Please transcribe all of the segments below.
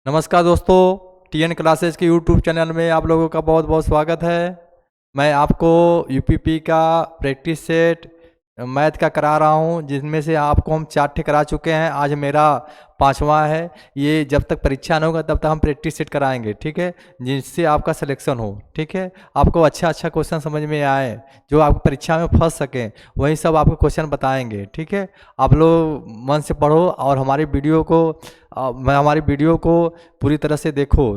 नमस्कार दोस्तों, TN classes के यूट्यूब चैनल में आप लोगों का बहुत बहुत स्वागत है। मैं आपको यूपीपी का प्रैक्टिस सेट मैथ का करा रहा हूं, जिसमें से आपको हम 4 करा चुके हैं। आज मेरा 5वां है। ये जब तक परीक्षा न होगा तब तक हम प्रैक्टिस सेट कराएंगे, ठीक है, जिससे आपका सिलेक्शन हो। ठीक है, आपको अच्छा अच्छा क्वेश्चन समझ में आए, जो आप परीक्षा में फंस सकें, वही सब आपको क्वेश्चन बताएंगे। ठीक है, आप लोग मन से पढ़ो और हमारी वीडियो को पूरी तरह से देखो,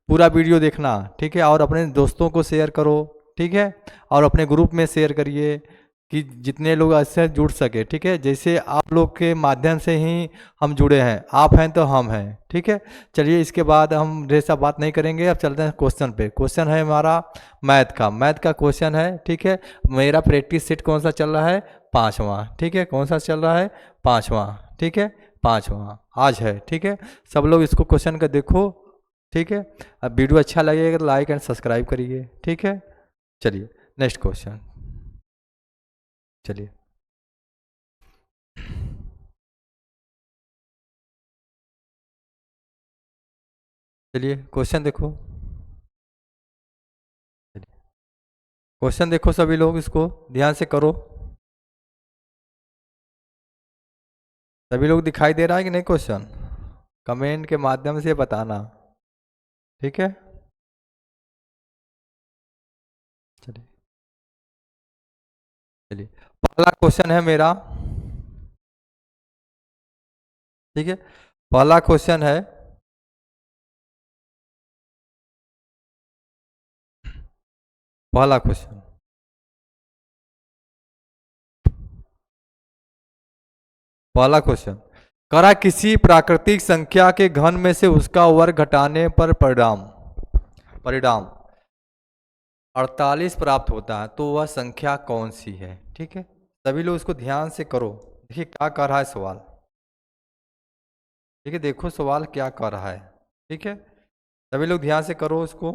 पूरा वीडियो देखना। ठीक है, और अपने दोस्तों को शेयर करो। ठीक है, और अपने ग्रुप में शेयर करिए कि जितने लोग इससे जुड़ सके। ठीक है, जैसे आप लोग के माध्यम से ही हम जुड़े हैं, आप हैं तो हम हैं। ठीक है, चलिए इसके बाद हम ढेर सा बात नहीं करेंगे, अब चलते हैं क्वेश्चन पे। क्वेश्चन है हमारा मैथ का क्वेश्चन है। ठीक है, मेरा प्रैक्टिस सेट कौन सा चल रहा है? 5वां। ठीक है, कौन सा चल रहा है? 5वां। ठीक है, 5वां आज है। ठीक है, सब लोग इसको क्वेश्चन का देखो। ठीक है, अब वीडियो अच्छा लगेगा तो लाइक एंड सब्सक्राइब करिए। ठीक है, चलिए नेक्स्ट क्वेश्चन। चलिए चलिए क्वेश्चन देखो। क्वेश्चन देखो सभी लोग, इसको ध्यान से करो। सभी लोग दिखाई दे रहा है कि नहीं क्वेश्चन? कमेंट के माध्यम से बताना। ठीक है, चलिए चलिए पहला क्वेश्चन है मेरा। ठीक है, पहला क्वेश्चन है, पहला क्वेश्चन, पहला क्वेश्चन, करा किसी प्राकृतिक संख्या के घन में से उसका वर्ग घटाने पर परिणाम परिणाम 48 प्राप्त होता है, तो वह संख्या कौन सी है? ठीक है, सभी लोग इसको ध्यान से करो। देखिए क्या कर रहा है सवाल। ठीक है, देखो सवाल क्या कर रहा है। ठीक है, सभी लोग ध्यान से करो इसको।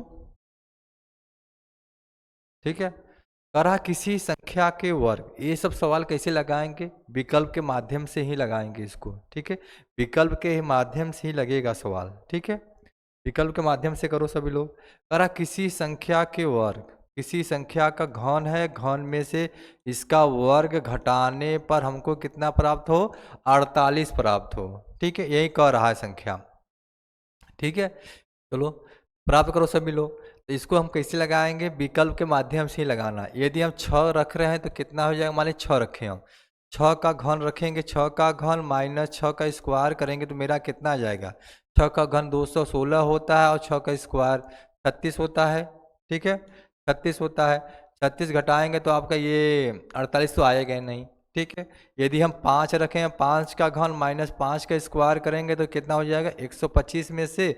ठीक है, करा किसी संख्या के वर्ग, ये सब सवाल कैसे लगाएंगे? विकल्प के माध्यम से ही लगाएंगे इसको। ठीक है, विकल्प के माध्यम से ही लगेगा सवाल। ठीक है, विकल्प के माध्यम से करो सभी लोग। करा किसी संख्या के वर्ग, किसी संख्या का घन है, घन में से इसका वर्ग घटाने पर हमको कितना प्राप्त हो? 48 प्राप्त हो। ठीक है, यही कह रहा है संख्या। ठीक है, चलो प्राप्त करो सभी लोग। तो इसको हम कैसे लगाएंगे? विकल्प के माध्यम से ही लगाना। यदि हम 6 रख रहे हैं तो कितना हो जाएगा? मान लीजिए 6 रखे हम, 6 का घन रखेंगे, 6 का घन माइनस 6 का स्क्वायर करेंगे तो मेरा कितना आ जाएगा? 6 का घन 216 होता है और 6 का स्क्वायर 36 होता है। ठीक है, 36 होता है। 36 घटाएंगे तो आपका ये 48 तो आएगा ही नहीं। ठीक है, यदि हम 5 रखें, 5 का घन माइनस 5 का स्क्वायर करेंगे तो कितना हो जाएगा? 125 में से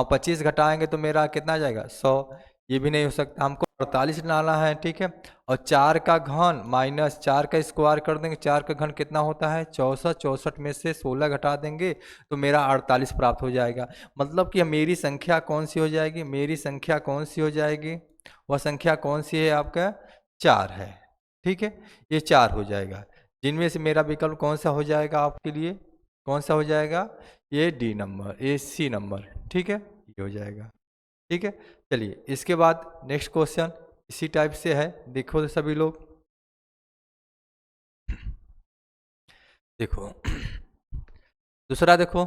25 घटाएंगे तो मेरा कितना आ जाएगा? 100। ये भी नहीं हो सकता, हमको 48 लाना है। ठीक है, और 4 का घन माइनस 4 का स्क्वायर कर देंगे, 4 का घन कितना होता है? 64। 64 में से 16 घटा देंगे तो मेरा 48 प्राप्त हो जाएगा। मतलब कि मेरी संख्या कौन सी हो जाएगी? मेरी संख्या कौन सी हो जाएगी? वह संख्या कौन सी है? आपका 4 है। ठीक है, ये 4 हो जाएगा। जिनमें से मेरा विकल्प कौन सा हो जाएगा आपके लिए? कौन सा हो जाएगा? ये डी नंबर, ये सी नंबर। ठीक है, ये हो जाएगा। ठीक है, चलिए इसके बाद नेक्स्ट क्वेश्चन इसी टाइप से है, देखो तो सभी लोग देखो। दूसरा देखो,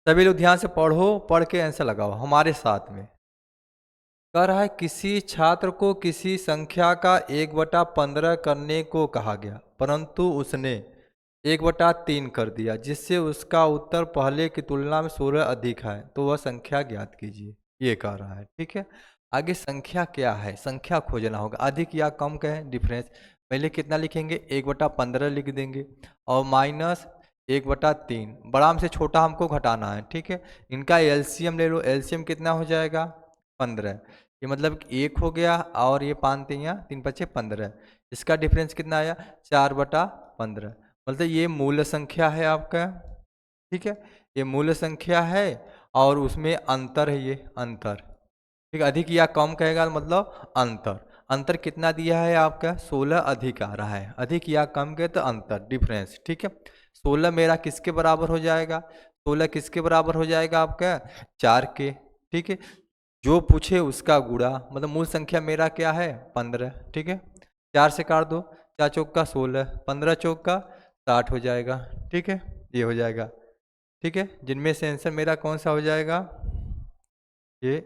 सभी लोग ध्यान से पढ़ो, पढ़ के आंसर लगाओ हमारे साथ में। कह रहा है किसी छात्र को किसी संख्या का 1/15 करने को कहा गया, परंतु उसने 1/3 कर दिया, जिससे उसका उत्तर पहले की तुलना में 16 अधिक है, तो वह संख्या ज्ञात कीजिए, ये कह रहा है। ठीक है, आगे संख्या क्या है? संख्या खोजना होगा, अधिक या कम का है डिफरेंस। पहले कितना लिखेंगे? 1/15 लिख देंगे और माइनस 1/3, बड़ा से छोटा हमको घटाना है। ठीक है, इनका एलसीएम ले लो, एलसीएम कितना हो जाएगा? 15। ये मतलब 1 हो गया और ये 5 3 3 5 15, इसका डिफरेंस कितना आया? 4/15। मतलब ये मूल संख्या है आपका। ठीक है, ये मूल संख्या है और उसमें अंतर है, ये अंतर। ठीक है, अधिक या कम कहेगा मतलब अंतर। अंतर कितना दिया है आपका? 16 अधिक आ रहा है, अधिक या कम के तो अंतर डिफरेंस। ठीक है, 16 मेरा किसके बराबर हो जाएगा? 16 किसके बराबर हो जाएगा आपका? 4 के। ठीक है, जो पूछे उसका गुणा, मतलब मूल संख्या मेरा क्या है? 15। ठीक है, 4 से काट दो, 4 चौक का 16, 15 चौक का 60 हो जाएगा। ठीक है, ये हो जाएगा। ठीक है, जिनमें से आंसर मेरा कौन सा हो जाएगा? ये।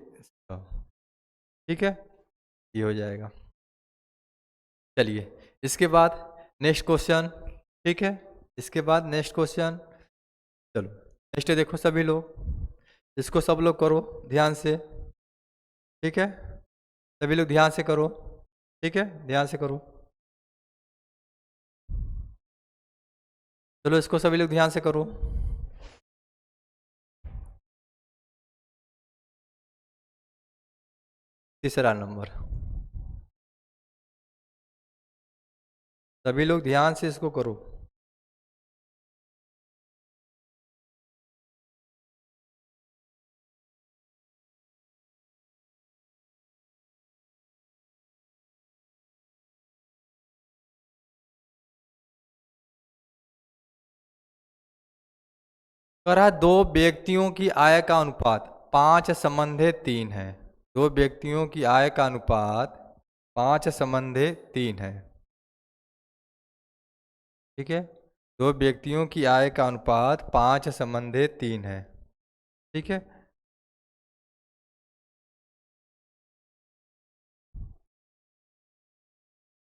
ठीक है, ये हो जाएगा। चलिए, इसके बाद नेक्स्ट क्वेश्चन। ठीक है, इसके बाद नेक्स्ट क्वेश्चन। चलो नेक्स्ट देखो सभी लोग, इसको सब लोग करो ध्यान से। ठीक है, सभी लोग ध्यान से करो। ठीक है, ध्यान से करो। चलो इसको सभी लोग ध्यान से करो। तीसरा नंबर, सभी लोग ध्यान से इसको करो। करा दो व्यक्तियों की आय का अनुपात 5 संबंधे 3 है। दो व्यक्तियों की आय का अनुपात 5 संबंधे 3 है। ठीक है, दो व्यक्तियों की आय का अनुपात 5 संबंधे 3 है। ठीक है,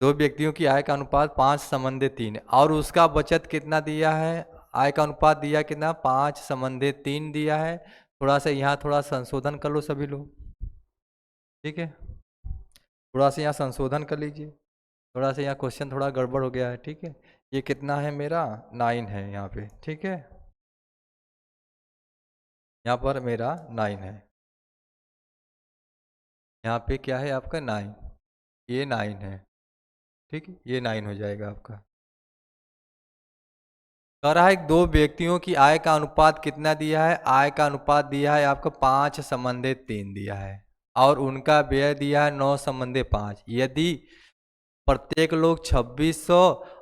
दो व्यक्तियों की आय का अनुपात 5 संबंधे 3 है और उसका बचत कितना दिया है? आय का अनुपात दिया कितना? 5 संबंधे 3 दिया है। थोड़ा सा यहाँ थोड़ा संशोधन कर लो सभी लोग। ठीक है, थोड़ा सा यहाँ संशोधन कर लीजिए। थोड़ा सा यहाँ क्वेश्चन थोड़ा गड़बड़ हो गया है। ठीक है, ये कितना है मेरा? 9 है यहाँ पे। ठीक है, यहाँ पर मेरा 9 है। यहाँ पे क्या है आपका? 9। ये 9 है। ठीक है, ये 9 हो जाएगा आपका। कह रहा है दो व्यक्तियों की आय का अनुपात कितना दिया है? आय का अनुपात दिया है आपको 5 संबंधे 3 दिया है और उनका व्यय दिया है 9 संबंधे 5। यदि प्रत्येक लोग 2600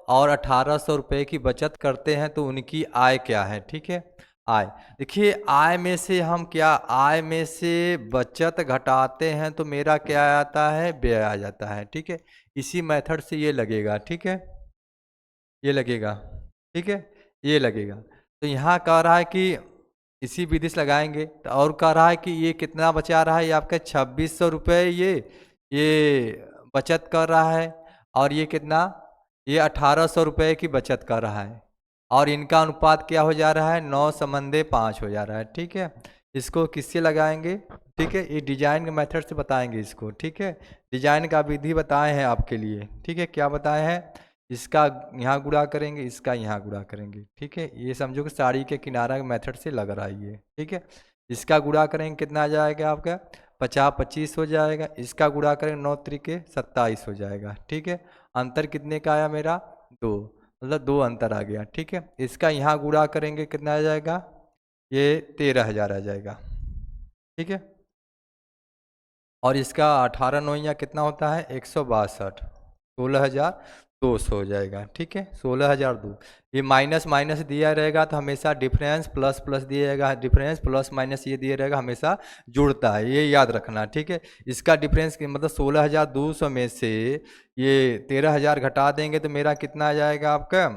और 1800 रुपये की बचत करते हैं तो उनकी आय क्या है? ठीक है, आय देखिए, आय में से हम क्या, आय में से बचत घटाते हैं तो मेरा क्या आता है? व्यय आ जाता है। ठीक है, इसी मेथड से ये लगेगा। ठीक है, ये लगेगा। ठीक है, ये लगेगा। तो यहाँ कह रहा है कि इसी विधि से लगाएंगे तो, और कह रहा है कि ये कितना बचा रहा है? ये आपका 2600 रुपये ये बचत कर रहा है और ये कितना? ये 1800 रुपये की बचत कर रहा है और इनका अनुपात क्या हो जा रहा है? 9 संबंधे 5 हो जा रहा है। ठीक है, इसको किससे लगाएंगे? ठीक है, ये डिजाइन के मेथड से बताएंगे इसको। ठीक है, डिजाइन का विधि बताए हैं आपके लिए। ठीक है, क्या बताए हैं? इसका यहाँ गुणा करेंगे, इसका यहाँ गुणा करेंगे। ठीक है, ये समझो कि साड़ी के किनारा के मेथड से लग रहा है ये। ठीक है, इसका गुणा करेंगे कितना आ जाएगा आपका? 50 25 हो जाएगा। इसका गुणा करेंगे 9 त्रिके 27 हो जाएगा। ठीक है, अंतर कितने का आया मेरा? 2, मतलब 2 अंतर आ गया। ठीक है, इसका यहाँ गुणा करेंगे कितना आ जाएगा? ये 13,000 आ जाएगा। ठीक है, और इसका 18 9 कितना होता है? 162, 16,200 हो जाएगा। ठीक है, 16,002। ये माइनस माइनस दिया रहेगा तो हमेशा डिफरेंस प्लस प्लस दिया जाएगा। डिफरेंस प्लस माइनस ये दिया रहेगा, हमेशा जुड़ता है, ये याद रखना। ठीक है, इसका डिफरेंस मतलब 16,200 में से ये 13,000 घटा देंगे तो मेरा कितना आ जाएगा आपका?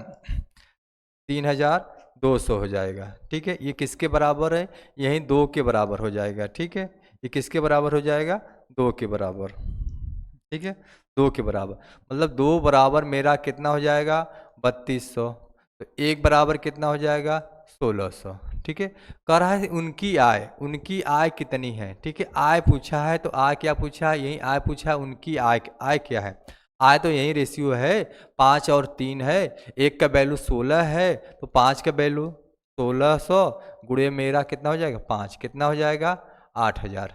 3,200 हो जाएगा। ठीक है, ये किसके बराबर है? यही 2 के बराबर हो जाएगा। ठीक है, ये किसके बराबर हो जाएगा? 2 के बराबर। ठीक है, 2 के बराबर, मतलब 2 बराबर मेरा कितना हो जाएगा? 3200। तो 1 बराबर कितना हो जाएगा? 1600। ठीक है, कह रहा है उनकी आय कितनी है? ठीक है, आय पूछा है तो आय क्या पूछा है? यही आय पूछा है। उनकी आय क्या है? आय तो यही रेशियो है, 5 और 3 है। 1 का वैल्यू 16 है तो 5 का वैल्यू 1600 गुणे मेरा कितना हो जाएगा? 5 कितना हो जाएगा? 8,000।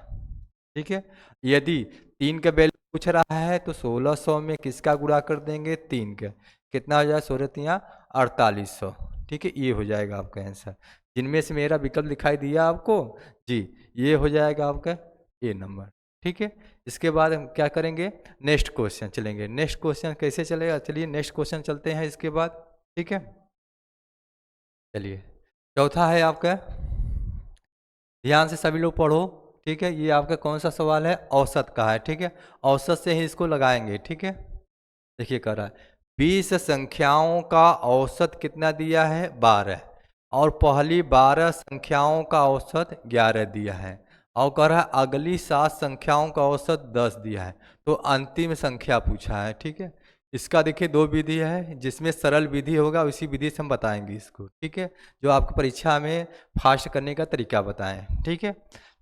ठीक है, यदि 3 का वैल्यू पूछ रहा है तो 1600 में किसका गुणा कर देंगे? 3 का। कितना हो जाएगा? 16 3 4800। ठीक है, ये हो जाएगा आपका आंसर। जिनमें से मेरा विकल्प दिखाई दिया आपको जी, ये हो जाएगा आपका ए नंबर। ठीक है, इसके बाद हम क्या करेंगे? नेक्स्ट क्वेश्चन चलेंगे। नेक्स्ट क्वेश्चन कैसे चलेगा? चलिए नेक्स्ट क्वेश्चन चलते हैं इसके बाद। ठीक है, चलिए चौथा है आपका, ध्यान से सभी लोग पढ़ो, ठीक है। ये आपका कौन सा सवाल है, औसत का है, ठीक है। औसत से ही इसको लगाएंगे, ठीक है। देखिए कह रहा है 20 संख्याओं का औसत कितना दिया है, 12, और पहली 12 संख्याओं का औसत 11 दिया है, और कह रहा है अगली 7 संख्याओं का औसत 10 दिया है, तो अंतिम संख्या पूछा है, ठीक है। इसका देखिए 2 विधि है, जिसमें सरल विधि होगा उसी विधि से हम बताएंगे इसको, ठीक है। जो आपको परीक्षा में फास्ट करने का तरीका बताएं, ठीक है।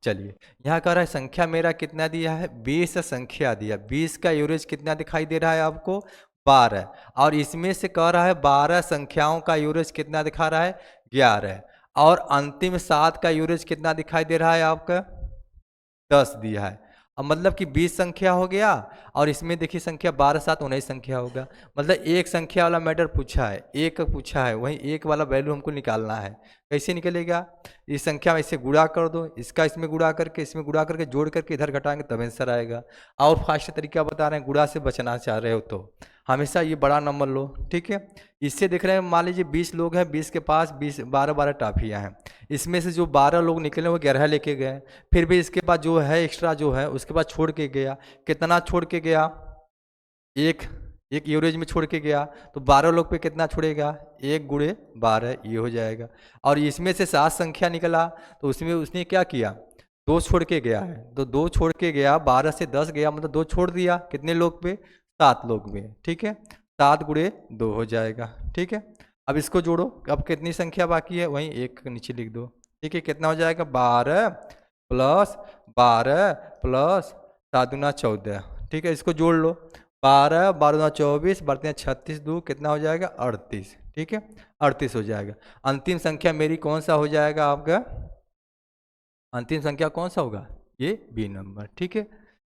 चलिए यहाँ कह रहा है संख्या मेरा कितना दिया है, 20 संख्या दिया, 20 का एवरेज कितना दिखाई दे रहा है आपको, 12, और इसमें से कह रहा है 12 संख्याओं का एवरेज कितना दिखा रहा है, 11, और अंतिम 7 का एवरेज कितना दिखाई दे रहा है आपका, 10 दिया है। अब मतलब कि 20 संख्या हो गया, और इसमें देखिए संख्या 12 7 19 संख्या होगा, मतलब एक संख्या वाला मैटर पूछा है, एक पूछा है, वहीं एक वाला वैल्यू हमको निकालना है। कैसे निकलेगा, इस संख्या में इसे गुणा कर दो, इसका इसमें गुणा करके, इसमें गुणा करके, जोड़ करके इधर घटाएंगे तब आंसर आएगा। और फास्ट तरीका बता रहे हैं, गुणा से बचना चाह रहे हो तो हमेशा ये बड़ा नंबर लो, ठीक है। इससे देख रहे हैं, मान लीजिए 20 लोग हैं, 20 के पास 12 टाफियाँ हैं, इसमें से जो 12 लोग निकले वो 11 लेके गए, फिर भी इसके बाद जो है एक्स्ट्रा जो है उसके बाद छोड़ के गया, कितना छोड़ के गया, एक एवरेज में छोड़ के गया, तो 12 लोग पे कितना छोड़ेगा, 1 गुणे 12, ये हो जाएगा। और इसमें से 7 संख्या निकला, तो उसमें उसने क्या किया, 2 छोड़ के गया है, तो 2 छोड़ के गया, 12 से 10 गया, मतलब 2 छोड़ दिया, कितने लोग पे, 7 लोग पे, ठीक है। 7 गुणे 2 हो जाएगा, ठीक है। अब इसको जोड़ो, अब कितनी संख्या बाकी है, वहीं 1 नीचे लिख दो, ठीक है। कितना हो जाएगा, 12 प्लस 12 प्लस 7 दूना 14, ठीक है। इसको जोड़ लो, 12 12 दूना 24, बढ़ते हैं 36 2, कितना हो जाएगा, 38, ठीक है। 38 हो जाएगा। अंतिम संख्या मेरी कौन सा हो जाएगा आपका, अंतिम संख्या कौन सा होगा, ये बी नंबर, ठीक है।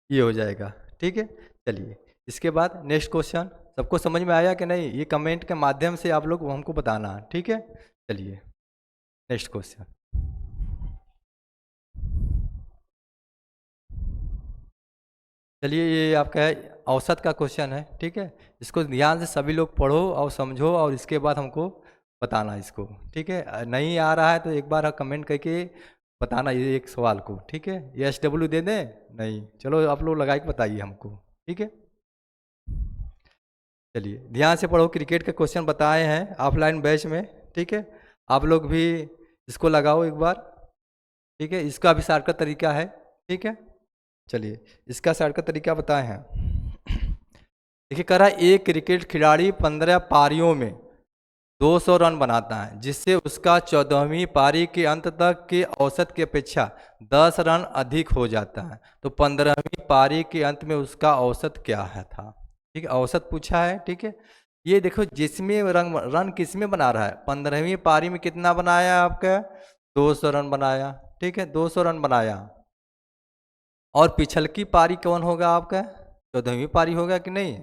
ये हो जाएगा, ठीक है। चलिए इसके बाद नेक्स्ट क्वेश्चन, सबको समझ में आया कि नहीं, ये कमेंट के माध्यम से आप लोग हमको बताना, ठीक है। चलिए नेक्स्ट क्वेश्चन, चलिए ये आपका है औसत का क्वेश्चन है, ठीक है। इसको ध्यान से सभी लोग पढ़ो और समझो, और इसके बाद हमको बताना इसको, ठीक है। नहीं आ रहा है तो एक बार कमेंट करके बताना ये एक सवाल को, ठीक है। ये SW दे दें, नहीं, चलो आप लोग लगा के बताइए हमको, ठीक है। चलिए ध्यान से पढ़ो, क्रिकेट के क्वेश्चन बताए हैं ऑफलाइन बैच में, ठीक है। आप लोग भी इसको लगाओ एक बार, ठीक है। इसका भी शॉर्टकट तरीका है, ठीक है। चलिए इसका शॉर्टकट तरीका बताए हैं। देखिए कह रहा है एक क्रिकेट खिलाड़ी 15 पारियों में 200 रन बनाता है, जिससे उसका 14वीं पारी के अंत तक के औसत की अपेक्षा 10 रन अधिक हो जाता है, तो 15वीं पारी के अंत में उसका औसत क्या है था, ठीक है। औसत पूछा है, ठीक है। ये देखो जिसमें रन किसमें बना रहा है, 15वीं पारी में कितना बनाया आपका, 200 रन बनाया, ठीक है, 200 रन बनाया। और पिछल की पारी कौन होगा आपका, 14वीं पारी होगा कि नहीं,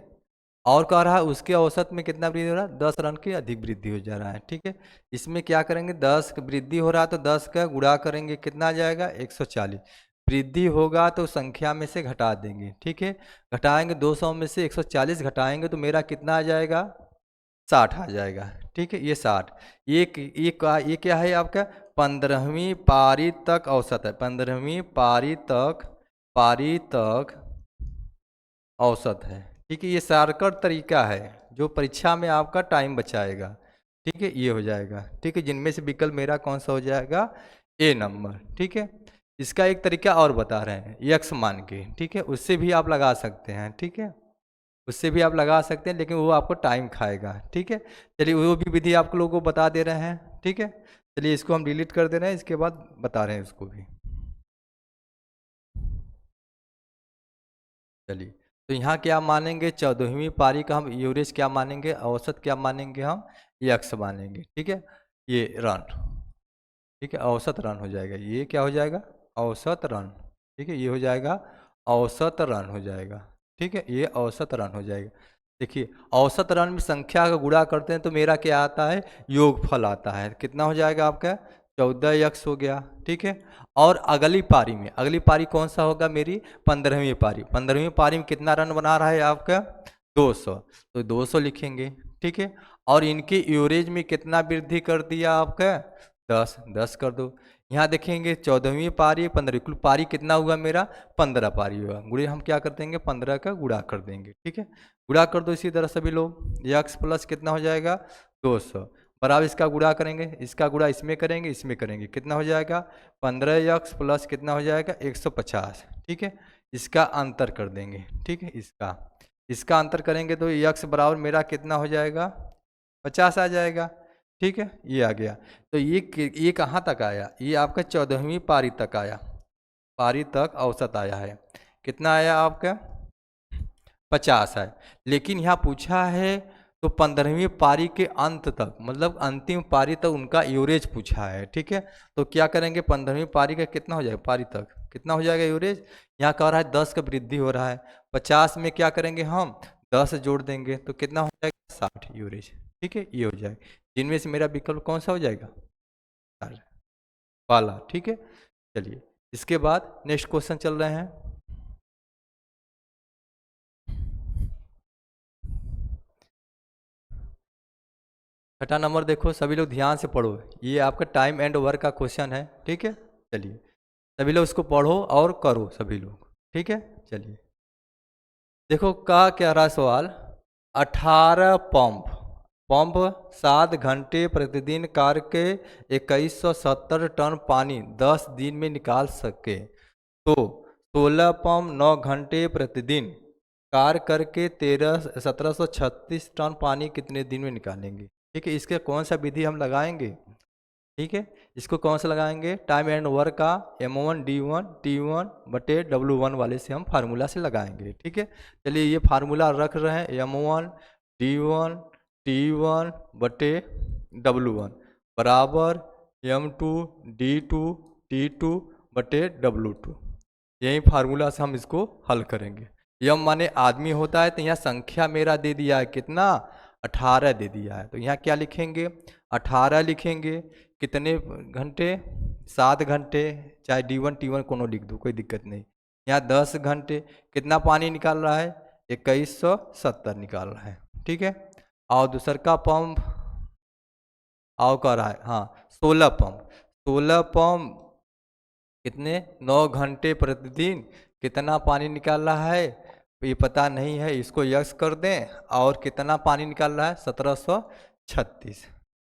और कह रहा है उसके औसत में कितना वृद्धि हो रहा है, 10 रन की अधिक वृद्धि हो जा रहा है, ठीक है। इसमें क्या करेंगे, 10 वृद्धि हो रहा है तो 10 का गुणा करेंगे, कितना आ जाएगा, 140, वृद्धि होगा तो संख्या में से घटा देंगे, ठीक है। घटाएंगे 200 में से 140 घटाएंगे तो मेरा कितना आ जाएगा, 60 आ जाएगा, ठीक है। ये 60, ये क्या है आपका, 15वीं पारी तक औसत है, 15वीं पारी तक औसत है, ठीक है। ये शॉर्टकट तरीका है जो परीक्षा में आपका टाइम बचाएगा, ठीक है। ये हो जाएगा, ठीक है। जिनमें से विकल्प मेरा कौन सा हो जाएगा, ए नंबर, ठीक है। इसका एक तरीका और बता रहे हैं, यक्स मान के, ठीक है, उससे भी आप लगा सकते हैं, ठीक है, उससे भी आप लगा सकते हैं, लेकिन वो आपको टाइम खाएगा, ठीक है। चलिए वो भी विधि आप लोगों को बता दे रहे हैं, ठीक है। चलिए इसको हम डिलीट कर दे रहे हैं, इसके बाद बता रहे हैं उसको भी। चलिए तो यहाँ क्या मानेंगे, 14वीं पारी का हम एवरेज क्या मानेंगे, औसत क्या मानेंगे, हम यक्स मानेंगे, ठीक है। ये रन, ठीक है, औसत रन हो जाएगा, ये क्या हो जाएगा, औसत रन, ठीक है। ये हो जाएगा औसत रन हो जाएगा, ठीक है। ये औसत रन हो जाएगा। देखिए औसत रन में संख्या का गुणा करते हैं तो मेरा क्या आता है, योगफल आता है, कितना हो जाएगा आपका, 14 यक्स हो गया, ठीक है। और अगली पारी कौन सा होगा मेरी, 15वीं पारी, 15वीं पारी में कितना रन बना रहा है आपका, 200, तो 200 लिखेंगे, ठीक है। और इनके एवरेज में कितना वृद्धि कर दिया आपका, 10 10 कर दो। यहाँ देखेंगे 14वीं पारी 15, कुल पारी कितना हुआ मेरा 15 पारी हुआ। गुणे हम क्या कर देंगे 15 का गुणा कर देंगे, ठीक है। गुणा कर दो इसी तरह सभी लोग। यक्स प्लस कितना हो जाएगा 200, बराबर इसका गुणा करेंगे, इसका गुणा इसमें करेंगे, इसमें करेंगे, कितना हो जाएगा 15 यक्स प्लस कितना हो जाएगा 150, ठीक है। इसका अंतर कर देंगे, ठीक है। इसका अंतर करेंगे तो यक्स बराबर मेरा कितना हो जाएगा 50 आ जाएगा, ठीक है। ये आ गया। तो ये कहाँ तक आया, ये आपका 14वीं पारी तक आया, पारी तक औसत आया है। कितना आया आपका 50 है। लेकिन यहाँ पूछा है तो 15वीं पारी के अंत तक, मतलब अंतिम पारी तक उनका एवरेज पूछा है, ठीक है। तो क्या करेंगे 15वीं पारी का कितना हो जाएगा, पारी तक कितना हो जाएगा एवरेज। यहाँ कह रहा है 10 का वृद्धि हो रहा है, 50 में क्या करेंगे हम 10 जोड़ देंगे तो कितना हो जाएगा 60 एवरेज, ठीक है। ये हो जाएगा। जिनमें से मेरा विकल्प कौन सा हो जाएगा वाला, ठीक है। चलिए इसके बाद नेक्स्ट क्वेश्चन चल रहे हैं। छठा नंबर देखो सभी लोग ध्यान से पढ़ो, ये आपका टाइम एंड वर्क का क्वेश्चन है, ठीक है। चलिए सभी लोग इसको पढ़ो और करो सभी लोग, ठीक है। चलिए देखो क्या रहा सवाल, 18 पंप 7 घंटे प्रतिदिन कार्य के 2170 टन पानी 10 दिन में निकाल सके, तो 16 पंप 9 घंटे प्रतिदिन कार्य करके 1736 टन पानी कितने दिन में निकालेंगे, ठीक है। इसके कौन सा विधि हम लगाएंगे, ठीक है। इसको कौन सा लगाएंगे, टाइम एंड वर्क का M1 D1 T1 बटे W1 वाले से हम फार्मूला से लगाएंगे, ठीक है। चलिए ये फार्मूला रख रहे हैं M1 D1 T1 बटे W1 बराबर M2 D2 T2 बटे W2। यही फार्मूला से हम इसको हल करेंगे। यम माने आदमी होता है, तो यहाँ संख्या मेरा दे दिया है कितना 18 दे दिया है, तो यहाँ क्या लिखेंगे 18 लिखेंगे। कितने घंटे 7 घंटे, चाहे D1 T1 कोनो लिख दो कोई दिक्कत नहीं। यहाँ 10 घंटे कितना पानी निकाल रहा है 2170 निकाल रहा है, ठीक है। और दूसर का पंप आओ कर रहा है, हाँ 16 पंप कितने 9 घंटे प्रतिदिन कितना पानी निकाल रहा है ये पता नहीं है, इसको यक्स कर दें। और कितना पानी निकाल रहा है 1736।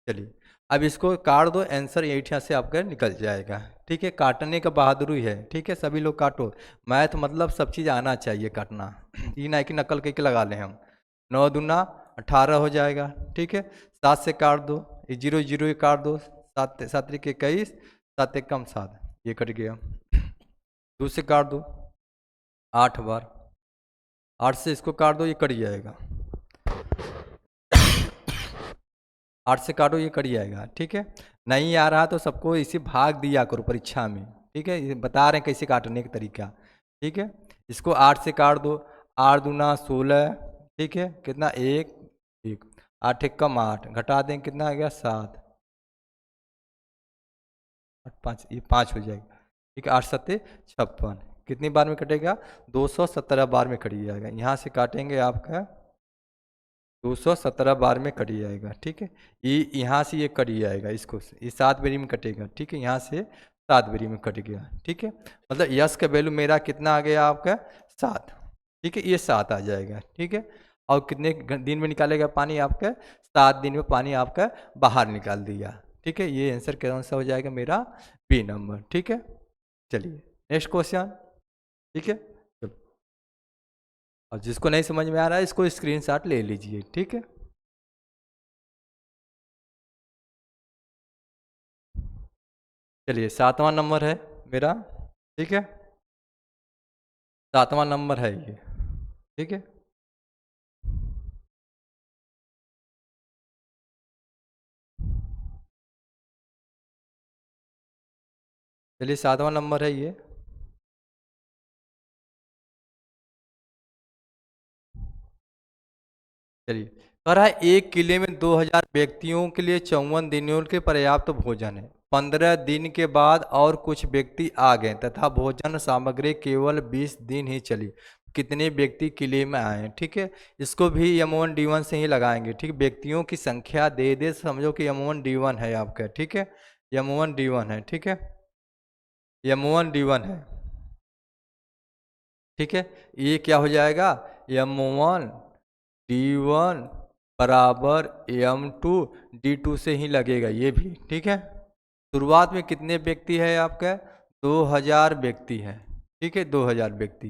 चलिए अब इसको काट दो, आंसर यहाँ से आपका निकल जाएगा, ठीक है। काटने का बहादुरी है, ठीक है। सभी लोग काटो, मैथ मतलब सब चीज़ आना चाहिए काटना, ये ना कि नकल करके लगा लें हम। 9 दूना 18 हो जाएगा, ठीक है। 7 से काट दो, 0 0 काट दो, 7 7 के 21, 7 एक कम 7, ये कट गया। 2 से काट दो 8 बार, 8 से इसको काट दो ये कट जाएगा, 8 से काटो ये कट जाएगा, ठीक है। नहीं आ रहा तो सबको इसे भाग दिया करो परीक्षा में, ठीक है। ये बता रहे हैं कैसे काटने का तरीका, ठीक है। इसको 8 से काट दो, 8 दूना 16, ठीक है। कितना 1 1, 8 एक कम 8, घटा दें कितना आ गया 7, 8 5 ये 5 हो जाएगा, ठीक है। 8 7 56, कितनी बार में कटेगा 217 बार में कट जाएगा। यहाँ से काटेंगे आपका 217 बार में कट जाएगा, ठीक है। ये यहाँ से ये कट जाएगा, इसको ये 7 बेरी में कटेगा, ठीक है। यहाँ से 7 बेरी में कट गया, ठीक है। मतलब यस का वैल्यू मेरा कितना आ गया आपका 7, ठीक है। ये 7 आ जाएगा, ठीक है। और कितने दिन में निकालेगा पानी आपका 7 दिन में पानी आपका बाहर निकाल दिया, ठीक है। ये आंसर कौन सा हो जाएगा मेरा बी नंबर, ठीक है। चलिए नेक्स्ट क्वेश्चन, ठीक है। और जिसको नहीं समझ में आ रहा है इसको स्क्रीनशॉट ले लीजिए, ठीक है। चलिए 7वां नंबर है मेरा, ठीक है। 7वां नंबर है ये, ठीक है। चलिए 7वां नंबर है ये। चलिए कह रहा है एक किले में 2000 व्यक्तियों के लिए 54 दिनों के पर्याप्त भोजन है। 15 दिन के बाद और कुछ व्यक्ति आ गए तथा भोजन सामग्री केवल 20 दिन ही चली, कितने व्यक्ति किले में आए, ठीक है। इसको भी M1 D1 से ही लगाएंगे, ठीक। व्यक्तियों की संख्या दे दे समझो कि M1 D1 है आपका, ठीक है। M1D1 है, ठीक है, M1D1 है, ठीक है। ये क्या हो जाएगा, M1D1 बराबर M2D2 से ही लगेगा ये भी, ठीक है। शुरुआत में कितने व्यक्ति है आपका, 2000 व्यक्ति है, ठीक है, 2000 व्यक्ति।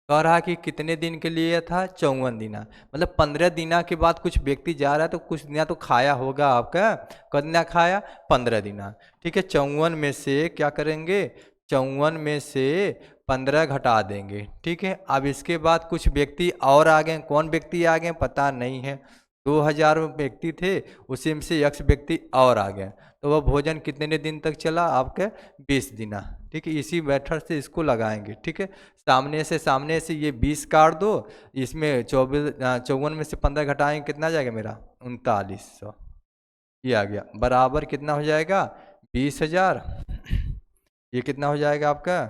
कह रहा कि कितने दिन के लिए था, 54 दिना, मतलब 15 दिना के बाद कुछ व्यक्ति जा रहा है तो कुछ दिना तो खाया होगा आपका, कितना खाया, 15 दिना, ठीक है। 54 में से क्या करेंगे, 54 में से 15 घटा देंगे, ठीक है। अब इसके बाद कुछ व्यक्ति और आ गए, कौन व्यक्ति आ गए पता नहीं है, 2000 व्यक्ति थे, उसी में से x व्यक्ति और आ गए, तो वह भोजन कितने दिन तक चला आपके, 20 दिना, ठीक है। इसी मेथड से इसको लगाएंगे, ठीक है। सामने से ये 20 काट दो, इसमें 54 में से 15 घटाएंगे, कितना जाएगा मेरा 3900, ये आ गया, बराबर कितना हो जाएगा 20,000, ये कितना हो जाएगा आपका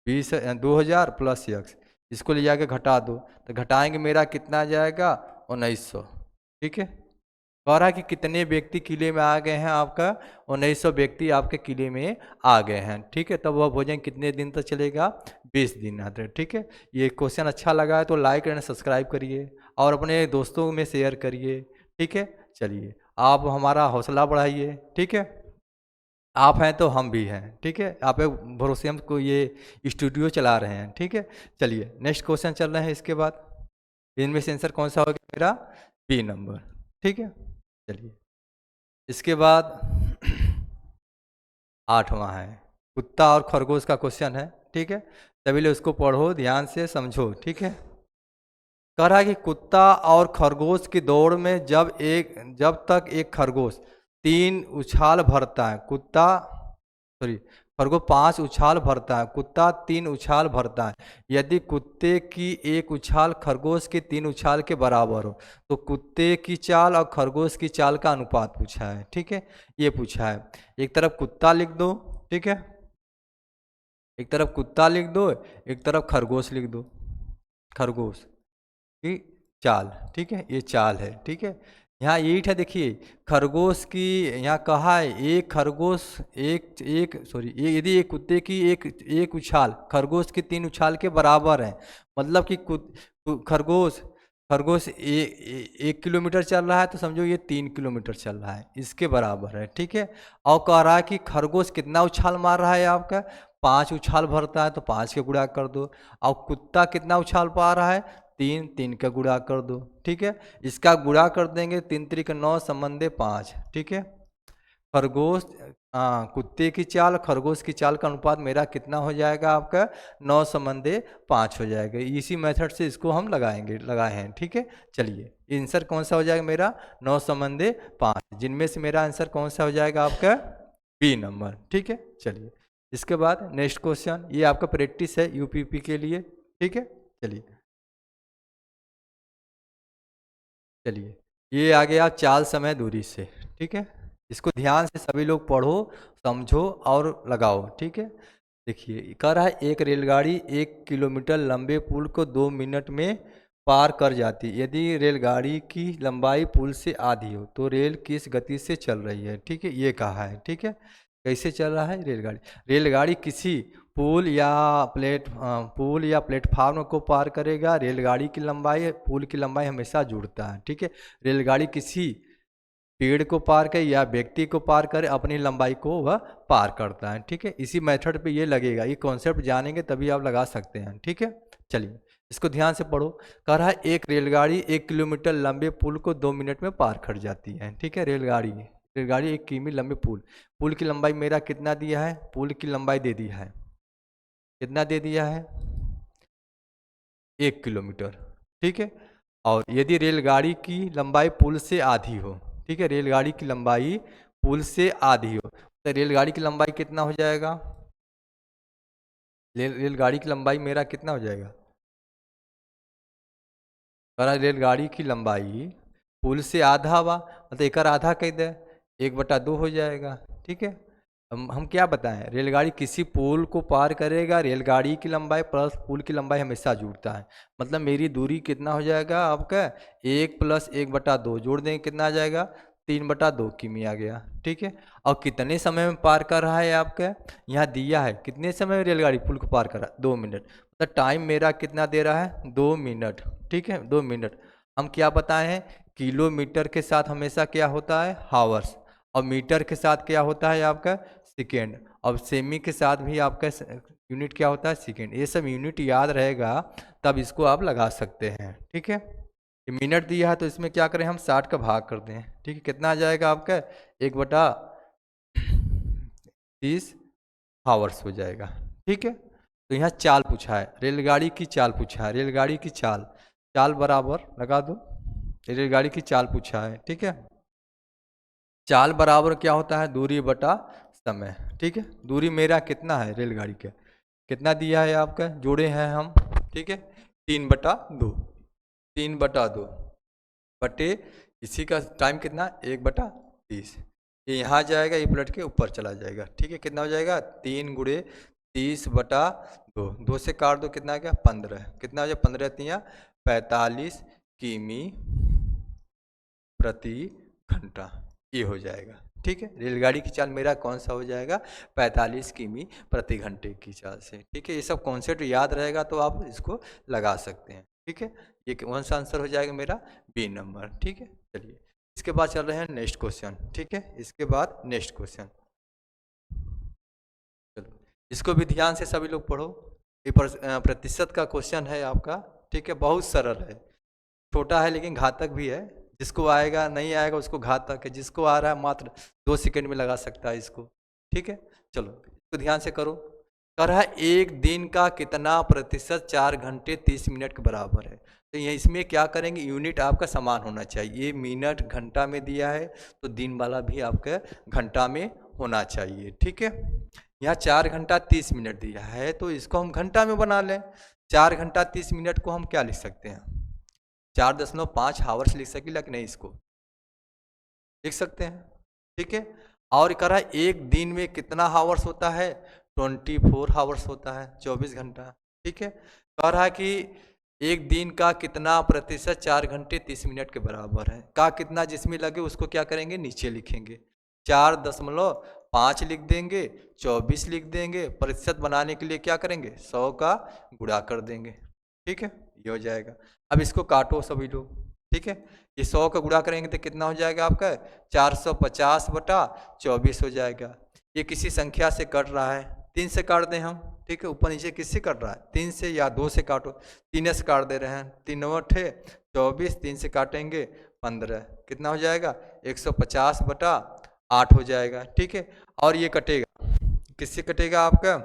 2000 प्लस x, इसको ले जाके घटा दो, तो घटाएंगे मेरा कितना आ जाएगा 1900, ठीक है। कह रहा है कि कितने व्यक्ति किले में आ गए हैं, आपका 1900 व्यक्ति आपके किले में आ गए हैं, ठीक है। तब वह भोजन कितने दिन तक चलेगा, 20 दिन, ठीक है। ये क्वेश्चन अच्छा लगा है तो लाइक एंड सब्सक्राइब करिए और अपने दोस्तों में शेयर करिए, ठीक है। चलिए, आप हमारा हौसला बढ़ाइए, ठीक है, आप हैं तो हम भी हैं, ठीक है। आप भरोसे हम को ये स्टूडियो चला रहे हैं, ठीक है। चलिए नेक्स्ट क्वेश्चन चल रहे हैं, इसके बाद इनमें से आंसर कौन सा होगा मेरा, बी नंबर, ठीक है। चलिए इसके बाद 8वां है, कुत्ता और खरगोश का क्वेश्चन है, ठीक है। सभी लोग उसको पढ़ो, ध्यान से समझो, ठीक है। कह रहा है कि कुत्ता और खरगोश की दौड़ में जब तक एक खरगोश 3 उछाल भरता है, खरगोश 5 उछाल भरता है, कुत्ता 3 उछाल भरता है, यदि कुत्ते की एक उछाल खरगोश के 3 उछाल के बराबर हो तो कुत्ते की चाल और खरगोश की चाल का अनुपात पूछा है, ठीक है। ये पूछा है, एक तरफ कुत्ता लिख दो, ठीक है, एक तरफ कुत्ता लिख दो, एक तरफ खरगोश लिख दो, खरगोश की चाल, ठीक है, ये चाल है, ठीक है। यहाँ यही है, देखिए खरगोश की, यहाँ कहा है एक खरगोश यदि एक कुत्ते की एक उछाल खरगोश की 3 उछाल के बराबर है, मतलब कि खरगोश 1 किलोमीटर चल रहा है तो समझो ये 3 किलोमीटर चल रहा है, इसके बराबर है, ठीक है। और कह रहा है कि खरगोश कितना उछाल मार रहा है आपका, 5 उछाल भरता है तो 5 के गुणा कर दो, और कुत्ता कितना उछाल पा रहा है, 3 का गुणा कर दो, ठीक है। इसका गुणा कर देंगे, 3 3 9 संबंधे 5, ठीक है। खरगोश कुत्ते की चाल खरगोश की चाल का अनुपात मेरा कितना हो जाएगा आपका 9 संबंधे 5 हो जाएगा। इसी मेथड से इसको हम लगाए हैं, ठीक है। चलिए आंसर कौन सा हो जाएगा मेरा 9 संबंधे 5, जिनमें से मेरा आंसर कौन सा हो जाएगा आपका बी नंबर, ठीक है। चलिए इसके बाद नेक्स्ट क्वेश्चन, ये आपका प्रैक्टिस है यूपीपी के लिए, ठीक है। चलिए ये आ गया चाल समय दूरी से, ठीक है। इसको ध्यान से सभी लोग पढ़ो, समझो और लगाओ, ठीक है। देखिए कह रहा है एक रेलगाड़ी 1 किलोमीटर लंबे पुल को 2 मिनट में पार कर जाती है, यदि रेलगाड़ी की लंबाई पुल से आधी हो तो रेल किस गति से चल रही है, ठीक है, ये कहा है, ठीक है। कैसे चल रहा है रेलगाड़ी किसी पुल या प्लेटफार्म को पार करेगा, रेलगाड़ी की लंबाई पुल की लंबाई हमेशा जुड़ता है, ठीक है। रेलगाड़ी किसी पेड़ को पार करे या व्यक्ति को पार करे, अपनी लंबाई को वह पार करता है, ठीक है। इसी मेथड पे ये लगेगा, ये कॉन्सेप्ट जानेंगे तभी आप लगा सकते हैं, ठीक है। चलिए इसको ध्यान से पढ़ो, कह रहा है एक रेलगाड़ी 1 किलोमीटर लंबे पुल को 2 मिनट में पार कर जाती है, ठीक है। रेलगाड़ी 1 किमी लंबे पुल की लंबाई मेरा कितना दिया है, पुल की लंबाई दे दिया है, कितना दे दिया है 1 किलोमीटर, ठीक है। और यदि रेलगाड़ी की लंबाई पुल से आधी हो, ठीक है, रेलगाड़ी की लंबाई पुल से आधी हो तो रेलगाड़ी की लंबाई कितना हो जाएगा, रेलगाड़ी की लंबाई मेरा कितना हो जाएगा, रेलगाड़ी की लंबाई पुल से आधा हुआ मतलब एक आधा कह दे 1/2 हो जाएगा, ठीक है। हम क्या बताएं, रेलगाड़ी किसी पुल को पार करेगा, रेलगाड़ी की लंबाई प्लस पुल की लंबाई हमेशा जुड़ता है, मतलब मेरी दूरी कितना हो जाएगा आपका 1 + 1/2 जोड़ देंगे कितना आ जाएगा 3/2 किमी आ गया, ठीक है। और कितने समय में पार कर रहा है आपका, यहाँ दिया है कितने समय में रेलगाड़ी पुल को पार कर रहा है, 2 मिनट। मतलब टाइम मेरा कितना दे रहा है, 2 मिनट, ठीक है, 2 मिनट। हम क्या बताए हैं, किलोमीटर के साथ हमेशा क्या होता है, हावर्स, और मीटर के साथ क्या होता है आपका, सेकेंड, और सेमी के साथ भी आपका यूनिट क्या होता है, सेकेंड। ये सब यूनिट याद रहेगा तब इसको आप लगा सकते हैं, ठीक है। ये मिनट दिया है तो इसमें क्या करें हम, 60 का भाग कर दें, ठीक है। कितना आ जाएगा आपका, 1/30 हावर्स हो जाएगा, ठीक है। तो यहाँ चाल पूछा है, रेलगाड़ी की चाल पूछा है, रेलगाड़ी की चाल, चाल बराबर लगा दो, रेलगाड़ी की चाल पूछा है, ठीक है। चाल बराबर क्या होता है, दूरी बटा समय, ठीक है। दूरी मेरा कितना है रेलगाड़ी के, कितना दिया है आपका, जोड़े हैं हम, ठीक है, 3/2, 3/2 बटे इसी का टाइम कितना, 1/30। ये यहाँ जाएगा, ये पलट के ऊपर चला जाएगा, ठीक है। कितना हो जाएगा, 3×30/2, 2 से काट दो, कितना आ गया, 15, कितना हो जाएगा, 15×3 45 किमी प्रति घंटा, ये हो जाएगा, ठीक है। रेलगाड़ी की चाल मेरा कौन सा हो जाएगा, 45 किमी प्रति घंटे की चाल से, ठीक है। ये सब कॉन्सेप्ट याद रहेगा तो आप इसको लगा सकते हैं, ठीक है। ये कौन सा आंसर हो जाएगा मेरा, बी नंबर, ठीक है। चलिए इसके बाद चल रहे हैं नेक्स्ट क्वेश्चन, ठीक है। इसके बाद नेक्स्ट क्वेश्चन, चलो इसको भी ध्यान से सभी लोग पढ़ो। ये प्रतिशत का क्वेश्चन है आपका, ठीक है। बहुत सरल है, छोटा है लेकिन घातक भी है। जिसको आएगा, नहीं आएगा उसको घातक है, जिसको आ रहा है मात्र 2 सेकंड में लगा सकता है इसको, ठीक है। चलो इसको ध्यान से करो। कह रहा है एक दिन का कितना प्रतिशत 4 घंटे 30 मिनट के बराबर है। तो ये इसमें क्या करेंगे, यूनिट आपका समान होना चाहिए। ये मिनट घंटा में दिया है तो दिन वाला भी आपका घंटा में होना चाहिए, ठीक है। यहाँ 4 घंटा 30 मिनट दिया है तो इसको हम घंटा में बना लें। 4 घंटा 30 मिनट को हम क्या लिख सकते हैं, 4.5 हावर्स लिख सकेला कि नहीं, इसको लिख सकते हैं, ठीक है। और कह रहा है एक दिन में कितना हावर्स होता है, 24 हावर्स होता है, 24 घंटा, ठीक है। कह रहा है कि एक दिन का कितना प्रतिशत 4 घंटे 30 मिनट के बराबर है। का कितना जिसमें लगे उसको क्या करेंगे, नीचे लिखेंगे, 4.5 लिख देंगे, 24 लिख देंगे। प्रतिशत बनाने के लिए क्या करेंगे, 100 का गुणा कर देंगे, ठीक है, ये हो जाएगा। अब इसको काटो सभी लोग, ठीक है। ये 100 का गुणा करेंगे तो कितना हो जाएगा आपका, 450/24 हो जाएगा। ये किसी संख्या से कट रहा है, 3 से काट दें हम, ठीक है। ऊपर नीचे किससे कट रहा है, 3 से या 2 से काटो, 3 से काट दे रहे हैं, 3 9 24, 3 से काटेंगे 15, कितना हो जाएगा, 150/8 हो जाएगा, ठीक है। और ये कटेगा, किससे कटेगा आपका,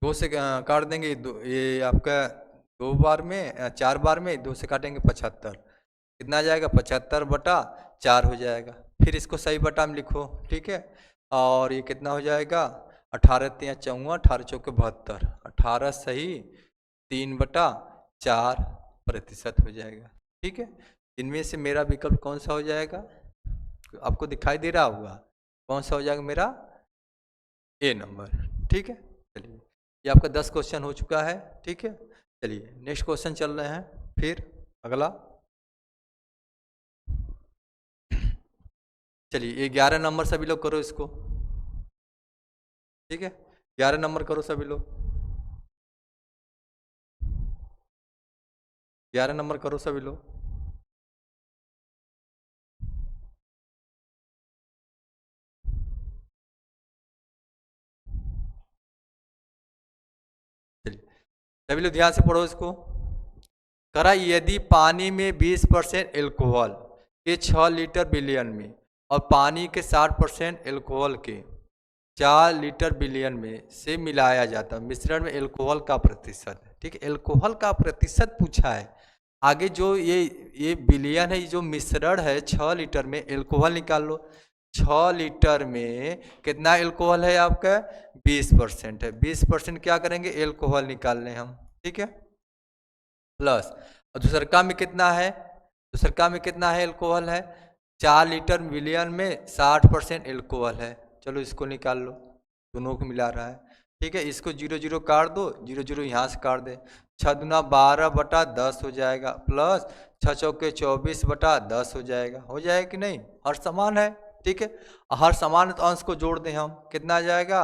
2 से काट देंगे, ये आपका 2 बार में, 4 बार में 2 से काटेंगे 75, कितना आ जाएगा, 75/4 हो जाएगा। फिर इसको सही बटा में लिखो, ठीक है। और ये कितना हो जाएगा, 18×3 = 54, 18×4 = 72, 18 सही 3/4 प्रतिशत हो जाएगा, ठीक है। इनमें से मेरा विकल्प कौन सा हो जाएगा, आपको दिखाई दे रहा होगा, कौन सा हो जाएगा मेरा, ए नंबर, ठीक है। चलिए ये आपका 10 क्वेश्चन हो चुका है, ठीक है। चलिए नेक्स्ट क्वेश्चन चल रहे हैं, फिर अगला, चलिए ये 11 नंबर सभी लोग करो इसको, ठीक है। 11 नंबर करो सभी लोग, 11 नंबर करो सभी लोग। चलिए सभी लोग ध्यान से पढ़ो इसको। करा यदि पानी में 20% एल्कोहल के 6 लीटर बिलियन में और पानी के 60% एल्कोहल के 4 लीटर बिलियन में से मिलाया जाता, मिश्रण में एल्कोहल का प्रतिशत, ठीक है। एल्कोहल का प्रतिशत पूछा है। आगे जो ये बिलियन है, जो मिश्रण है 6 लीटर में, एल्कोहल निकाल लो। 6 लीटर में कितना एल्कोहल है आपका, 20% है। 20% क्या करेंगे, एल्कोहल निकाल लें हम, ठीक है। प्लस और दूसरका में कितना है, दूसरका में कितना है, एल्कोहल है 4 लीटर बिलियन में 60% एल्कोहल है। चलो इसको निकाल लो, दोनों को मिला रहा है, ठीक है। इसको 0 0 काट दो, 0 0 यहाँ से काट दे, 6 दूना 12/10 हो जाएगा, प्लस 6 चौके 24/10 हो जाएगा। हो जाएगा कि नहीं? हर समान है, ठीक है। हर समान अंश को जोड़ दें हम, कितना आ जाएगा?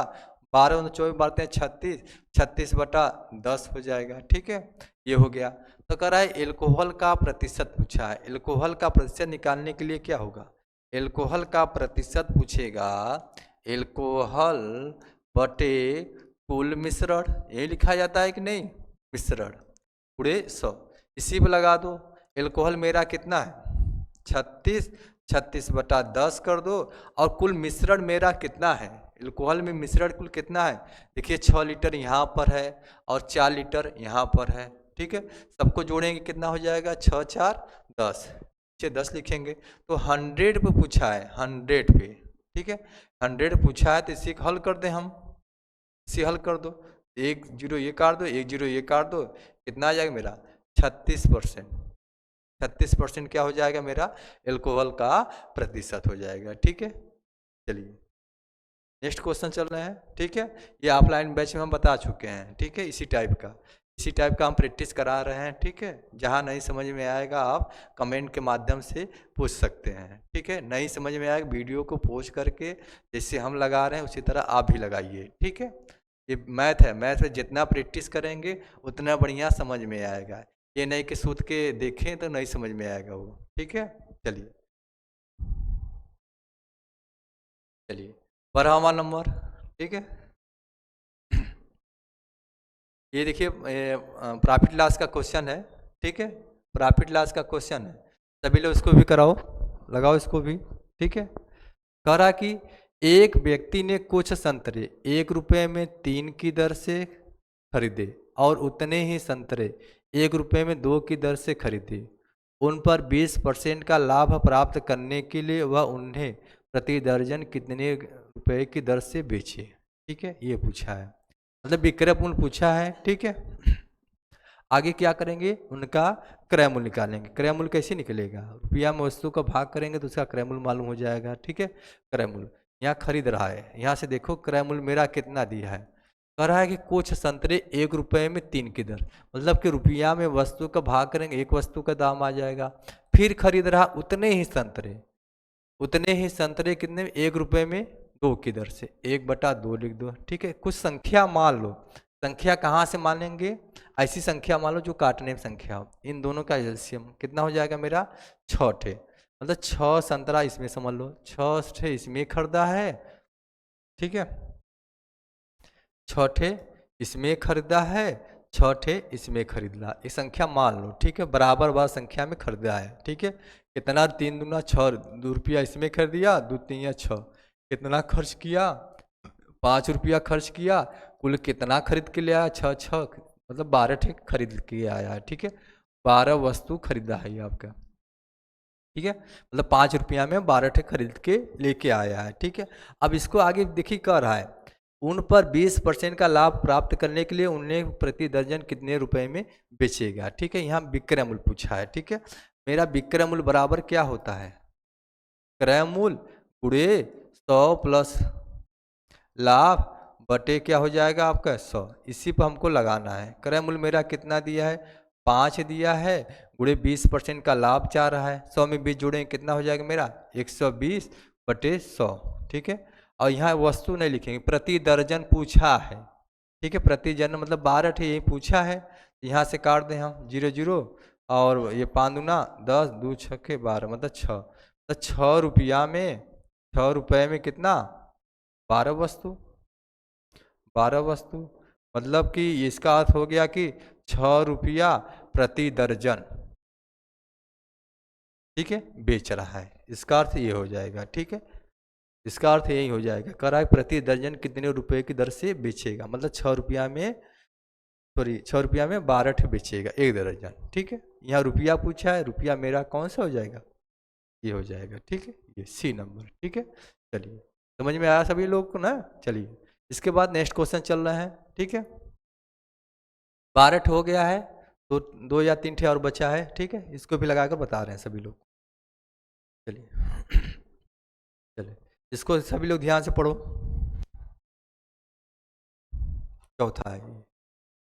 12 और 24 बारते हैं 36, 36/10 हो जाएगा, ठीक है। ये हो गया। तो कह रहा है एल्कोहल का प्रतिशत पूछा है। एल्कोहल का प्रतिशत निकालने के लिए क्या होगा? एल्कोहल का प्रतिशत पूछेगा, एल्कोहल बटे कुल मिश्रण, यही लिखा जाता है कि नहीं? मिश्रण पूरे 100, इसी पे लगा दो। एल्कोहल मेरा कितना है? 36, 36/10 कर दो। और कुल मिश्रण मेरा कितना है? एल्कोहल में मिश्रण कुल कितना है? देखिए 6 लीटर यहाँ पर है और 4 लीटर यहाँ पर है, ठीक है। सबको जोड़ेंगे कितना हो जाएगा? 6 4 10, 10 लिखेंगे। तो 100 पे पूछा है, 100 पे, ठीक है। 100 पूछा है तो इसी को हल कर दें हम, इसे हल कर दो। 1 0 ये काट दो, 1 0 ये काट दो, कितना आ जाएगा मेरा? 36%। 36% क्या हो जाएगा मेरा? एल्कोहल का प्रतिशत हो जाएगा, ठीक है। चलिए नेक्स्ट क्वेश्चन चल रहे हैं, ठीक है। ये ऑफलाइन बैच में हम बता चुके हैं, ठीक है। इसी टाइप का हम प्रैक्टिस करा रहे हैं, ठीक है। जहाँ नहीं समझ में आएगा आप कमेंट के माध्यम से पूछ सकते हैं, ठीक है। नहीं समझ में आएगा वीडियो को पोस्ट करके जैसे हम लगा रहे हैं उसी तरह आप भी लगाइए, ठीक है। ये मैथ है, मैथ में जितना प्रैक्टिस करेंगे उतना बढ़िया समझ में आएगा। ये नहीं कि सूत के देखें तो नहीं समझ में आएगा वो, ठीक है। चलिए चलिए 12वां नंबर, ठीक है। ये देखिए प्रॉफिट लॉस का क्वेश्चन है, ठीक है। प्रॉफिट लॉस का क्वेश्चन है, सभी लोग इसको भी कराओ, लगाओ इसको भी, ठीक है। कह रहा कि एक व्यक्ति ने कुछ संतरे 1 रुपये में 3 की दर से खरीदे और उतने ही संतरे 1 रुपये में 2 की दर से खरीदे। उन पर 20% का लाभ प्राप्त करने के लिए वह उन्हें प्रति दर्जन कितने रुपए की दर से बेचे, ठीक है। ये पूछा है, मतलब विक्रय मूल्य पूछा है, ठीक है। आगे क्या करेंगे? उनका क्रय मूल्य निकालेंगे। क्रय मूल्य कैसे निकलेगा? रुपया में वस्तु का भाग करेंगे तो उसका क्रय मूल्य मालूम हो जाएगा, ठीक है। क्रय मूल्य यहाँ खरीद रहा है, यहाँ से देखो क्रय मूल्य मेरा कितना दिया है। कह रहा है कि कुछ संतरे 1 रुपये में 3 की दर, मतलब कि रुपया में वस्तु का भाग करेंगे, एक वस्तु का दाम आ जाएगा। फिर खरीद रहा उतने ही संतरे, उतने ही संतरे कितने? 1 रुपये में 2 की दर से, 1/2 लिख दो, ठीक है। कुछ संख्या मान लो, संख्या कहाँ से मानेंगे? ऐसी संख्या मान लो जो काटने में संख्या हो। इन दोनों का एलसीएम कितना हो जाएगा मेरा? 6 ठे, मतलब 6 संतरा इसमें समझ लो, 6 ठे इसमें खरीदा है, ठीक है। 6 ठे इसमें खरीदा है, 6 ठे इसमें खरीदा, ये संख्या मान लो, ठीक है। बराबर बार संख्या में खरीदा है, ठीक है। कितना? 3 दूना 6, 2 रुपया इसमें खरीदिया, 2 3 6, कितना खर्च किया? 5 रुपया खर्च किया। कुल कितना खरीद के ले आया? 6 6, मतलब 12 ठे खरीद के आया है, ठीक है। 12 वस्तु खरीदा है ये आपका, ठीक है। मतलब 5 रुपया में 12 ठे खरीद के लेके आया है, ठीक है। अब इसको आगे देखिए कह रहा है उन पर 20% का लाभ प्राप्त करने के लिए उन्हें प्रति दर्जन कितने रुपए में बेचेगा, ठीक है। यहाँ विक्रय मूल्य पूछा है, ठीक है। मेरा विक्रय मूल्य बराबर क्या होता है? क्रय मूल्य गुणे 100 प्लस लाभ बटे क्या हो जाएगा आपका? 100। इसी पर हमको लगाना है। क्रय मूल्य मेरा कितना दिया है? 5 दिया है, गुणे 20% का लाभ चाह रहा है। 100 में 20 जोड़ेंगे कितना हो जाएगा मेरा? 120/100, ठीक है। और यहाँ वस्तु नहीं लिखेंगे, प्रति दर्जन पूछा है, ठीक है। प्रति दर्जन मतलब 12 ठे यही पूछा है। यहाँ से काट दें हम 0 0, और ये 5 दूना 10, 2 छक्के 12, मतलब 6। तो 6 रुपया में, 6 रुपये में कितना? 12 वस्तु, 12 वस्तु, मतलब कि इसका अर्थ हो गया कि 6 रुपया प्रति दर्जन, ठीक है, बेच रहा है। इसका अर्थ ये हो जाएगा, ठीक है। इसका अर्थ यही हो जाएगा, कह रहा है प्रति दर्जन कितने रुपए की दर से बेचेगा, मतलब 6 रुपया में, सॉरी 6 रुपया में 12 ठे बेचेगा एक दर्जन, ठीक है। यहाँ रुपया पूछा है, रुपया मेरा कौन सा हो जाएगा? ये हो जाएगा, ठीक है। ये सी नंबर, ठीक है। चलिए समझ में आया सभी लोग को ना? चलिए इसके बाद नेक्स्ट क्वेश्चन चल रहा है, ठीक है। 12 ठे हो गया है, तो 2 या 3 ठे और बचा है, ठीक है। इसको भी लगाकर बता रहे हैं सभी लोग। चलिए चलिए इसको सभी लोग ध्यान से पढ़ो, चौथा है ये,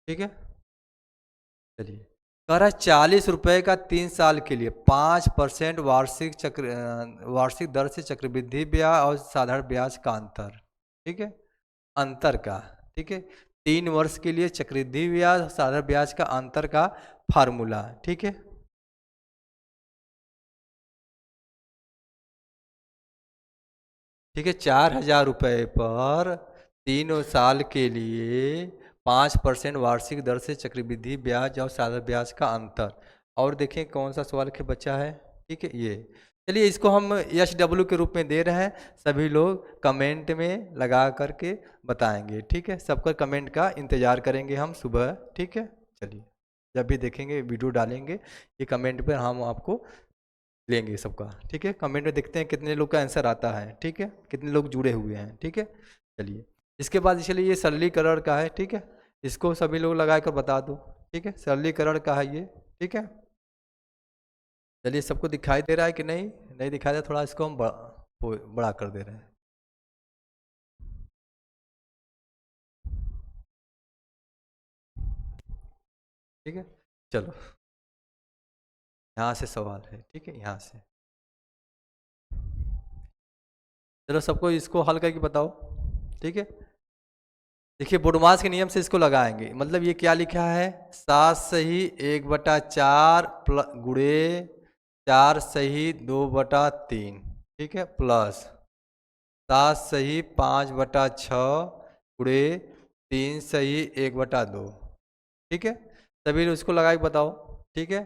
ठीक है। चलिए, कह रहा है 40 रुपये का 3 साल के लिए 5% वार्षिक दर से चक्रवृद्धि ब्याज और साधारण ब्याज का अंतर, ठीक है, अंतर का, ठीक है, 3 वर्ष के लिए चक्रवृद्धि ब्याज और साधारण ब्याज का अंतर का फार्मूला, ठीक है। ठीक है, 4,000 रुपये पर 3 साल के लिए 5% वार्षिक दर से चक्रवृद्धि ब्याज और साधारण ब्याज का अंतर। और देखें कौन सा सवाल के बच्चा है, ठीक है ये। चलिए इसको हम SW के रूप में दे रहे हैं, सभी लोग कमेंट में लगा करके बताएंगे, ठीक है। सबका कमेंट का इंतज़ार करेंगे हम सुबह, ठीक है। चलिए जब भी देखेंगे वीडियो डालेंगे ये कमेंट पर हम आपको लेंगे सबका, ठीक है। कमेंट में देखते हैं कितने लोग का आंसर आता है, ठीक है, कितने लोग जुड़े हुए हैं, ठीक है। चलिए इसके बाद चलिए ये सरलीकरण का है, ठीक है, इसको सभी लोग लगा कर बता दो, ठीक है, सरलीकरण का है ये, ठीक है। चलिए सबको दिखाई दे रहा है कि नहीं, नहीं दिखाई दे, थोड़ा इसको हम बड़ा कर दे रहे हैं। ठीक है, चलो यहाँ से सवाल है, ठीक है, यहाँ से चलो सबको इसको हल करके बताओ, ठीक है। देखिए बोडमास के नियम से इसको लगाएंगे, मतलब ये क्या लिखा है, 7 सही 1/4 गुणे 4 सही 2/3, ठीक है, प्लस 7 सही 5/6 गुणे 3 सही 1/2, ठीक है। सभी लोग इसको लगा के बताओ, ठीक है।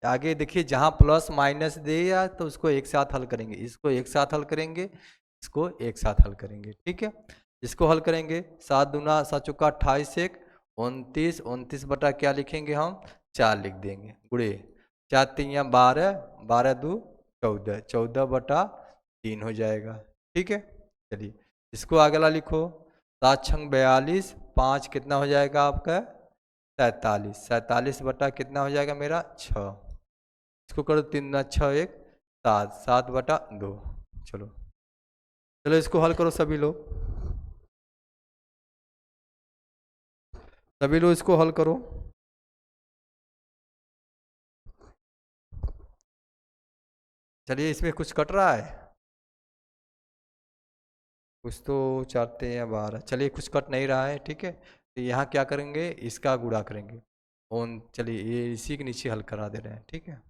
आगे देखिए जहाँ प्लस माइनस दे या तो उसको एक साथ हल करेंगे, इसको एक साथ हल करेंगे, इसको एक साथ हल करेंगे, ठीक है। इसको हल करेंगे 7 दूना 7 चौका 28 1 29, 29 बटा क्या लिखेंगे हम 4 लिख देंगे, गुड़े 4 3 12, 12 2 14, 14/3 हो जाएगा, ठीक है। चलिए इसको अगला लिखो, 7 6 42, 5 कितना हो जाएगा आपका 47, 47 बटा कितना हो जाएगा मेरा 6, इसको करो 3 6 1 7, 7/2। चलो चलो इसको हल करो सभी लोग, सभी लोग इसको हल करो। चलिए इसमें कुछ कट रहा है, कुछ तो चाहते हैं 12, चलिए कुछ कट नहीं रहा है, ठीक है। तो यहाँ क्या करेंगे, इसका गुणा करेंगे ओन, चलिए ये इसी के नीचे हल करा दे रहे हैं, ठीक है।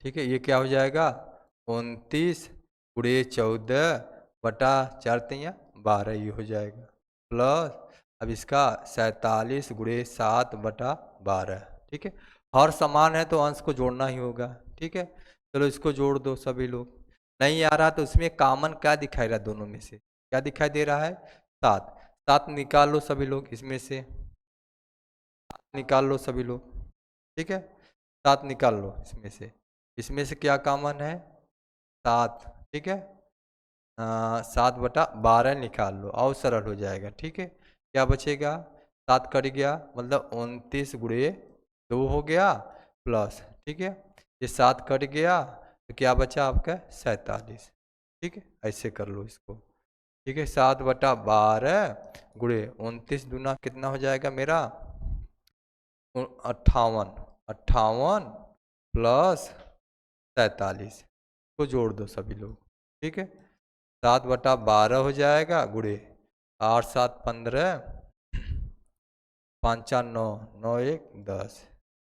ठीक है ये क्या हो जाएगा 29 गुणे 14 बटा 4 3 12, ये हो जाएगा, प्लस अब इसका 47 गुणे 7/12, ठीक है। हर समान है तो अंश को जोड़ना ही होगा, ठीक है। चलो इसको जोड़ दो सभी लोग, नहीं आ रहा तो उसमें कॉमन क्या दिखाई रहा है, दोनों में से क्या दिखाई दे रहा है 7, 7 निकाल लो सभी लोग, इसमें से निकाल लो सभी लोग, ठीक है, 7 निकाल लो इसमें से, इसमें से क्या कॉमन है 7, ठीक है, 7/12 निकाल लो और सरल हो जाएगा, ठीक है। क्या बचेगा 7 कट गया, मतलब 29 गुणे 2 हो गया, प्लस, ठीक है, ये 7 कट गया तो क्या बचा आपका 47, ठीक है, ऐसे कर लो इसको, ठीक है। 7/12 गुणे 29 दूना कितना हो जाएगा मेरा 58, 58 प्लस 47 को जोड़ दो सभी लोग, ठीक है। 7/12 हो जाएगा गुणे 8 7 15, 5 4 9, 9 1 10,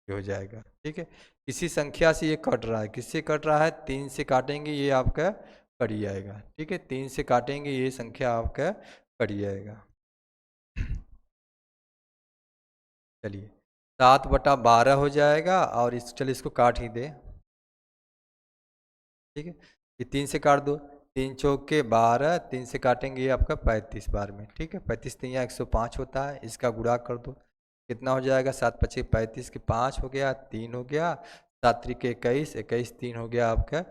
ये हो जाएगा, ठीक है। किसी संख्या से ये कट रहा है, किससे कट रहा है 3 से काटेंगे ये आपका कट जाएगा, ठीक है, 3 से काटेंगे ये संख्या आपका कट जाएगा। चलिए 7/12 हो जाएगा, और इस चलिए इसको काट ही दे, ठीक है, ये 3 से काट दो, 3 चौके 12, 3 से काटेंगे ये आपका 35 बार में, ठीक है, 35 3 105 होता है, इसका गुणा कर दो कितना हो जाएगा 7 5 35 के 5 हो गया, 3 हो गया, 7 3 21, 21 3 हो गया आपका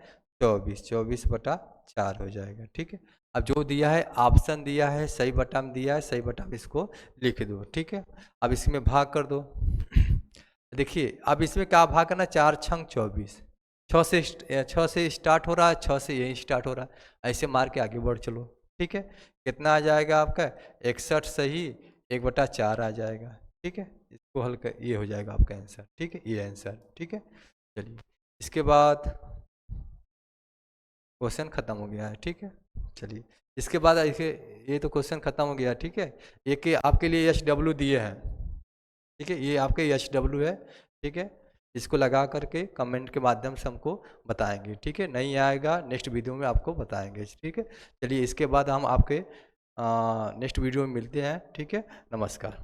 24, 24/4 हो जाएगा, ठीक है। अब जो दिया है ऑप्शन दिया है सही बटा में दिया है, सही बटा में इसको लिख दो, ठीक है। अब इसमें भाग कर दो देखिए अब इसमें क्या भाग करना 4 6 24, 6 से स्टार्ट हो रहा है, 6 से यही स्टार्ट हो रहा है, ऐसे मार के आगे बढ़ चलो, ठीक है। कितना आ जाएगा आपका 61 सही 1/4 आ जाएगा। ठीक है, इसको हल कर, ये हो जाएगा आपका आंसर। ठीक है, ये आंसर। ठीक है, चलिए इसके बाद क्वेश्चन खत्म हो गया है। ठीक है, चलिए इसके बाद ऐसे, ये तो क्वेश्चन खत्म हो गया। ठीक है, एक ये आपके लिए HW दिए हैं। ठीक है, ये आपके HW है। ठीक है, इसको लगा करके कमेंट के माध्यम से हमको बताएंगे। ठीक है, नहीं आएगा नेक्स्ट वीडियो में आपको बताएंगे। ठीक है, चलिए इसके बाद हम आपके नेक्स्ट वीडियो में मिलते हैं। ठीक है, नमस्कार।